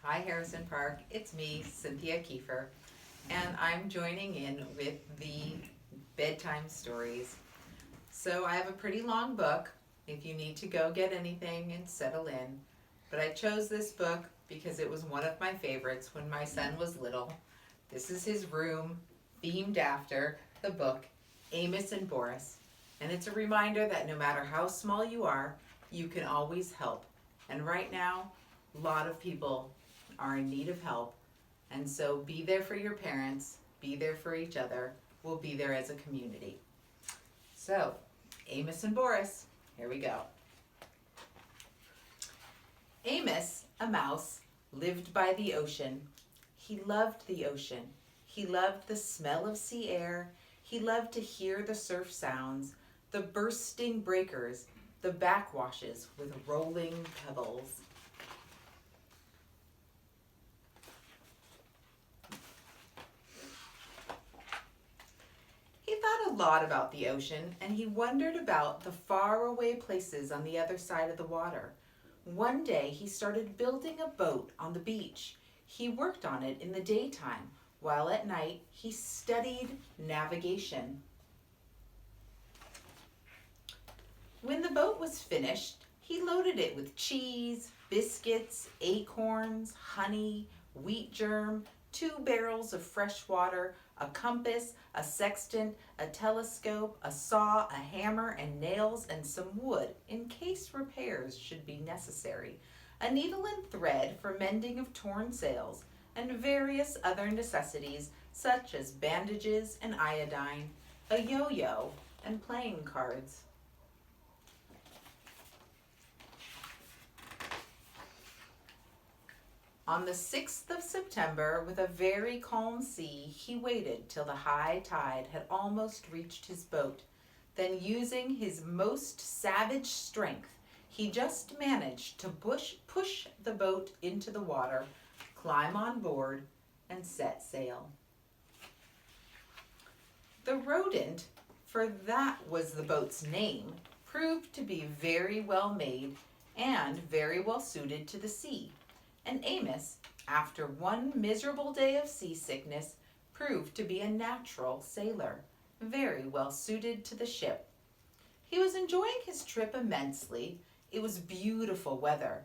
Hi Harrison Park, it's me, Cynthia Kiefer, and I'm joining in with the Bedtime Stories. So I have a pretty long book if you need to go get anything and settle in, but I chose this book because it was one of my favorites when my son was little. This is his room, themed after the book, Amos and Boris, and it's a reminder that no matter how small you are, you can always help. And right now, a lot of people are in need of help. And so be there for your parents, be there for each other, we'll be there as a community. So, Amos and Boris, here we go. Amos, a mouse, lived by the ocean. He loved the ocean. He loved the smell of sea air. He loved to hear the surf sounds, the bursting breakers, the backwashes with rolling pebbles. He thought a lot about the ocean, and he wondered about the faraway places on the other side of the water. One day he started building a boat on the beach. He worked on it in the daytime, while at night he studied navigation. When the boat was finished, he loaded it with cheese, biscuits, acorns, honey, wheat germ, 2 barrels of fresh water, a compass, a sextant, a telescope, a saw, a hammer, and nails, and some wood in case repairs should be necessary, a needle and thread for mending of torn sails, and various other necessities such as bandages and iodine, a yo-yo, and playing cards. On the 6th of September, with a very calm sea, he waited till the high tide had almost reached his boat. Then, using his most savage strength, he just managed to push the boat into the water, climb on board, and set sail. The Rodent, for that was the boat's name, proved to be very well made and very well suited to the sea. And Amos, after one miserable day of seasickness, proved to be a natural sailor, very well suited to the ship. He was enjoying his trip immensely. It was beautiful weather.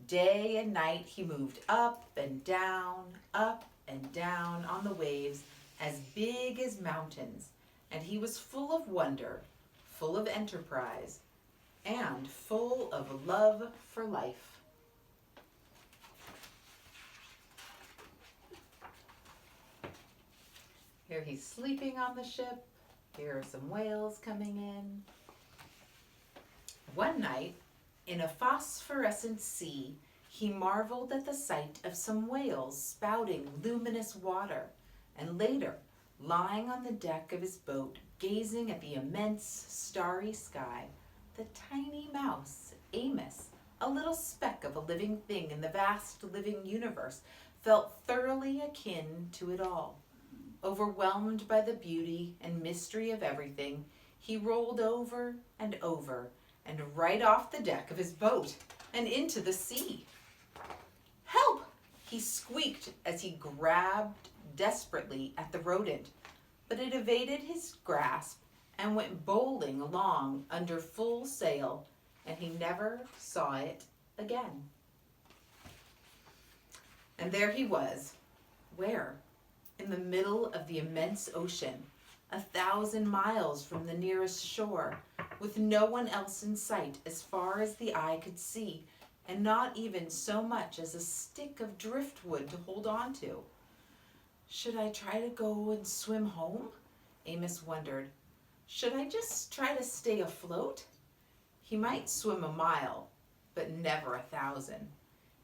Day and night he moved up and down on the waves as big as mountains, and he was full of wonder, full of enterprise, and full of love for life. Here he's sleeping on the ship. Here are some whales coming in. One night, in a phosphorescent sea, he marveled at the sight of some whales spouting luminous water, and later, lying on the deck of his boat, gazing at the immense starry sky, the tiny mouse, Amos, a little speck of a living thing in the vast living universe, felt thoroughly akin to it all. Overwhelmed by the beauty and mystery of everything, he rolled over and right off the deck of his boat and into the sea. "Help!" he squeaked as he grabbed desperately at the rodent, but it evaded his grasp and went bowling along under full sail, and he never saw it again. And there he was. Where? In the middle of the immense ocean, 1,000 miles from the nearest shore, with no one else in sight as far as the eye could see, and not even so much as a stick of driftwood to hold on to. Should I try to go and swim home? Amos wondered. Should I just try to stay afloat? He might swim a mile, but never 1,000.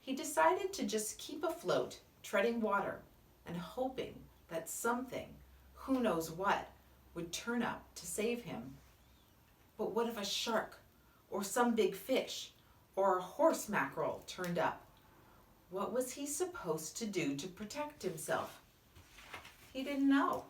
He decided to just keep afloat, treading water, and hoping that something, who knows what, would turn up to save him. But what if a shark, or some big fish, or a horse mackerel turned up? What was he supposed to do to protect himself? He didn't know.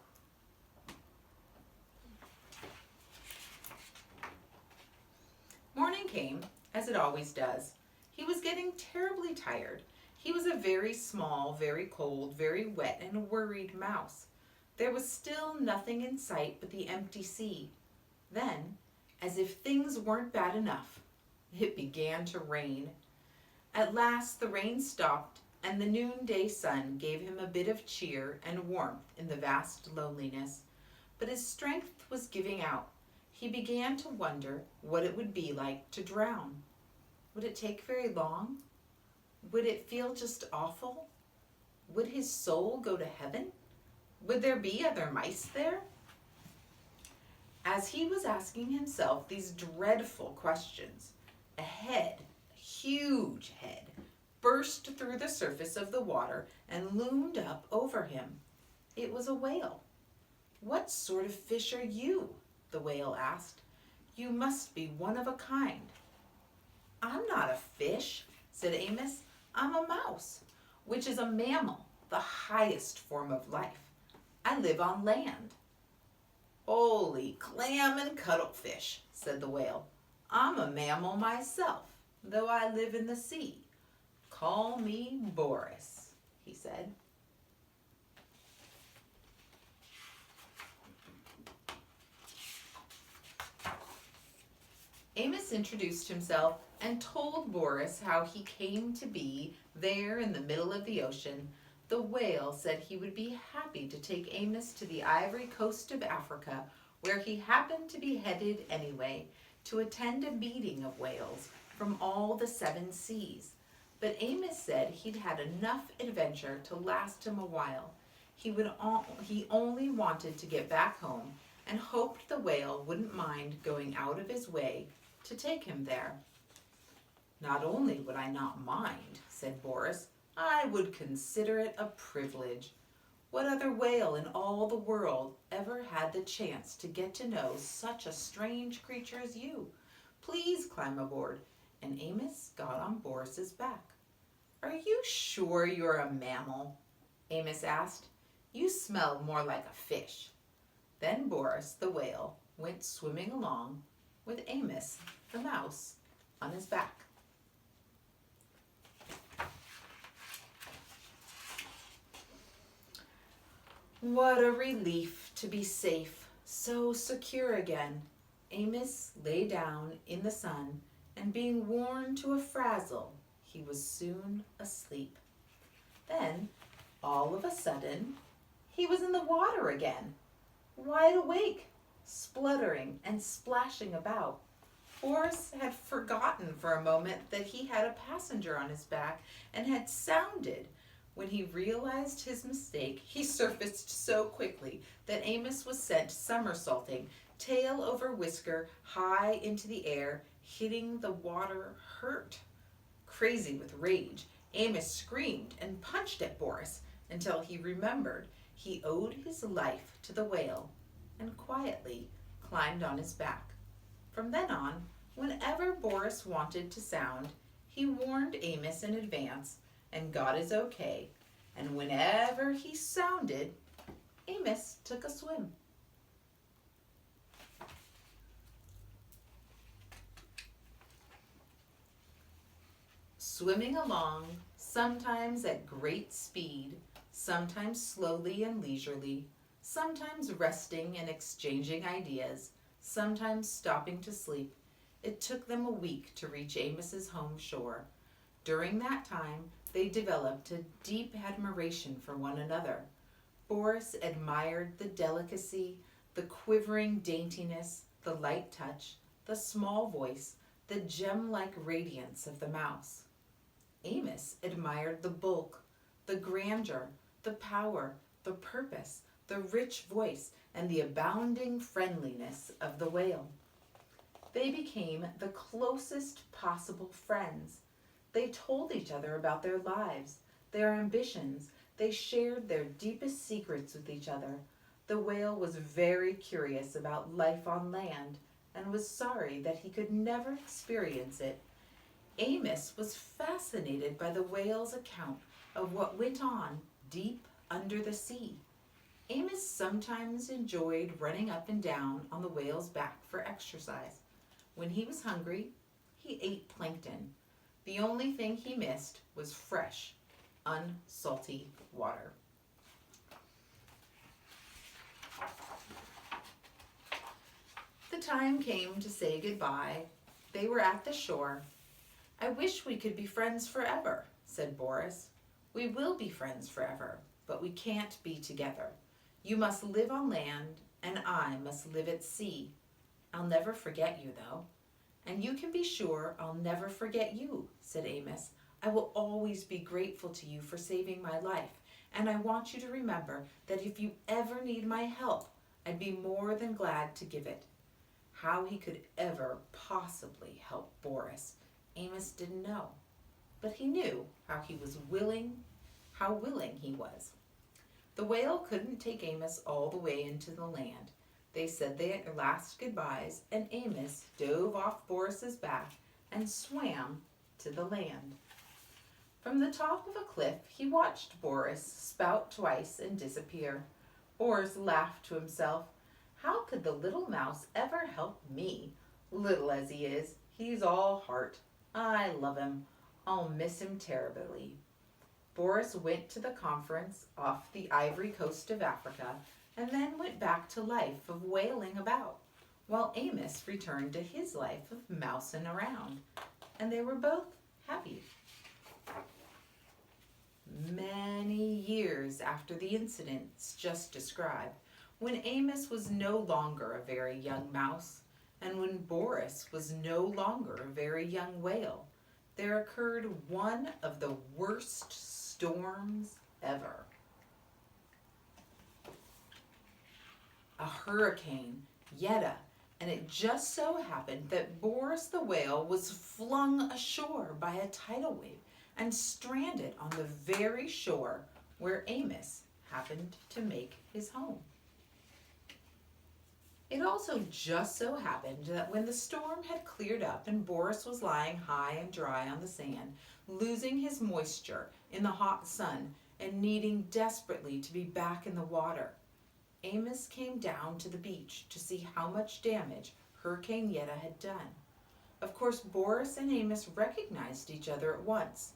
Morning came, as it always does. He was getting terribly tired. He was a very small, very cold, very wet, and worried mouse. There was still nothing in sight but the empty sea. Then, as if things weren't bad enough, it began to rain. At last the rain stopped, and the noonday sun gave him a bit of cheer and warmth in the vast loneliness. But his strength was giving out. He began to wonder what it would be like to drown. Would it take very long? Would it feel just awful? Would his soul go to heaven? Would there be other mice there? As he was asking himself these dreadful questions, a head, a huge head, burst through the surface of the water and loomed up over him. It was a whale. "What sort of fish are you?" the whale asked. "You must be one of a kind." "I'm not a fish," said Amos. "I'm a mouse, which is a mammal, the highest form of life. I live on land." "Holy clam and cuttlefish," said the whale. "I'm a mammal myself, though I live in the sea. Call me Boris," he said. Amos introduced himself and told Boris how he came to be there in the middle of the ocean. The whale said he would be happy to take Amos to the ivory coast of Africa, where he happened to be headed anyway, to attend a meeting of whales from all the 7 seas. But Amos said he'd had enough adventure to last him a while. He only wanted to get back home and hoped the whale wouldn't mind going out of his way to take him there. "Not only would I not mind," said Boris, "I would consider it a privilege. What other whale in all the world ever had the chance to get to know such a strange creature as you? Please climb aboard." And Amos got on Boris's back. "Are you sure you're a mammal?" Amos asked. "You smell more like a fish." Then Boris, the whale, went swimming along with Amos, the mouse, on his back. What a relief to be safe, so secure again. Amos lay down in the sun, and being worn to a frazzle, he was soon asleep. Then, all of a sudden, he was in the water again, wide awake, spluttering and splashing about. Boris had forgotten for a moment that he had a passenger on his back and had sounded. When he realized his mistake, he surfaced so quickly that Amos was sent somersaulting, tail over whisker, high into the air, hitting the water hurt. Crazy with rage, Amos screamed and punched at Boris until he remembered he owed his life to the whale and quietly climbed on his back. From then on, whenever Boris wanted to sound, he warned Amos in advance and got his okay, and whenever he sounded, Amos took a swim. Swimming along, sometimes at great speed, sometimes slowly and leisurely, sometimes resting and exchanging ideas, sometimes stopping to sleep, it took them a week to reach Amos's home shore. During that time, they developed a deep admiration for one another. Boris admired the delicacy, the quivering daintiness, the light touch, the small voice, the gem-like radiance of the mouse. Amos admired the bulk, the grandeur, the power, the purpose, the rich voice, and the abounding friendliness of the whale. They became the closest possible friends. They told each other about their lives, their ambitions. They shared their deepest secrets with each other. The whale was very curious about life on land and was sorry that he could never experience it. Amos was fascinated by the whale's account of what went on deep under the sea. Amos sometimes enjoyed running up and down on the whale's back for exercise. When he was hungry, he ate plankton. The only thing he missed was fresh, unsalty water. The time came to say goodbye. They were at the shore. "I wish we could be friends forever," said Boris. "We will be friends forever, but we can't be together. You must live on land, and I must live at sea. I'll never forget you, though." "And you can be sure I'll never forget you," said Amos. "I will always be grateful to you for saving my life, and I want you to remember that if you ever need my help, I'd be more than glad to give it." How he could ever possibly help Boris, Amos didn't know, but he knew how willing he was. The whale couldn't take Amos all the way into the land. They said their last goodbyes, and Amos dove off Boris's back and swam to the land. From the top of a cliff, he watched Boris spout twice and disappear. Boris laughed to himself. How could the little mouse ever help me? Little as he is, he's all heart. I love him. I'll miss him terribly. Boris went to the conference off the Ivory Coast of Africa and then went back to life of whaling about, while Amos returned to his life of mousing around, and they were both happy. Many years after the incidents just described, when Amos was no longer a very young mouse, and when Boris was no longer a very young whale, there occurred one of the worst storms ever. A hurricane, Yetta, and it just so happened that Boris the whale was flung ashore by a tidal wave and stranded on the very shore where Amos happened to make his home. It also just so happened that when the storm had cleared up and Boris was lying high and dry on the sand, losing his moisture in the hot sun and needing desperately to be back in the water, Amos came down to the beach to see how much damage Hurricane Yetta had done. Of course, Boris and Amos recognized each other at once.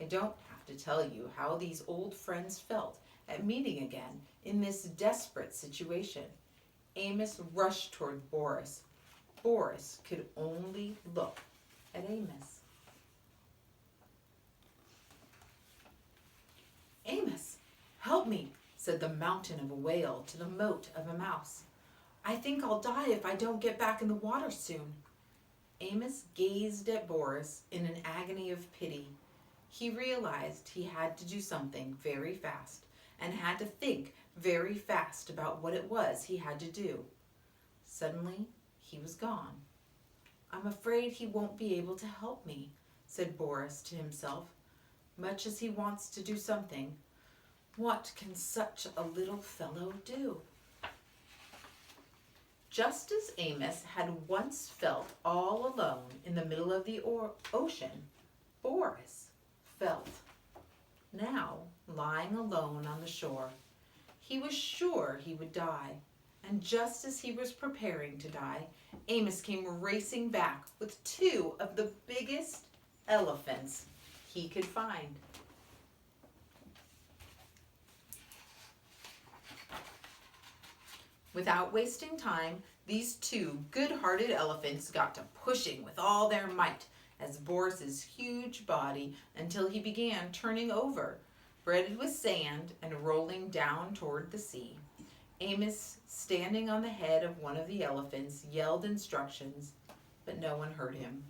I don't have to tell you how these old friends felt at meeting again in this desperate situation. Amos rushed toward Boris. Boris could only look at Amos. "Amos, help me," said the mountain of a whale to the mote of a mouse. "I think I'll die if I don't get back in the water soon." Amos gazed at Boris in an agony of pity. He realized he had to do something very fast and had to think very fast about what it was he had to do. Suddenly, he was gone. "I'm afraid he won't be able to help me," said Boris to himself. "Much as he wants to do something, what can such a little fellow do?" Just as Amos had once felt all alone in the middle of the ocean, Boris felt now lying alone on the shore. He was sure he would die, and just as he was preparing to die, Amos came racing back with two of the biggest elephants he could find. Without wasting time, these two good-hearted elephants got to pushing with all their might as Boris's huge body until he began turning over, breaded with sand and rolling down toward the sea. Amos, standing on the head of one of the elephants, yelled instructions, but no one heard him.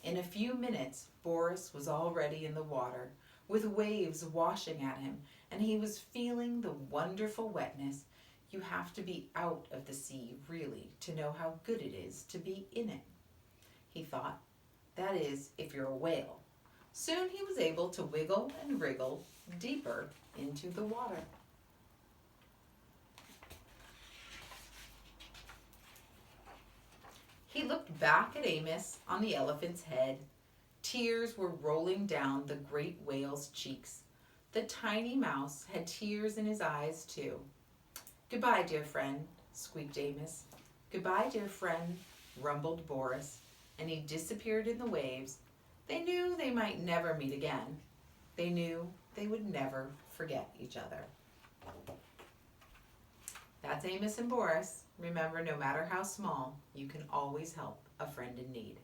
In a few minutes, Boris was already in the water, with waves washing at him, and he was feeling the wonderful wetness. You have to be out of the sea, really, to know how good it is to be in it, he thought. That is, if you're a whale. Soon he was able to wiggle and wriggle deeper into the water. He looked back at Amos on the elephant's head. Tears were rolling down the great whale's cheeks. The tiny mouse had tears in his eyes, too. "Goodbye, dear friend," squeaked Amos. "Goodbye, dear friend," rumbled Boris, and he disappeared in the waves. They knew they might never meet again. They knew they would never forget each other. That's Amos and Boris. Remember, no matter how small, you can always help a friend in need.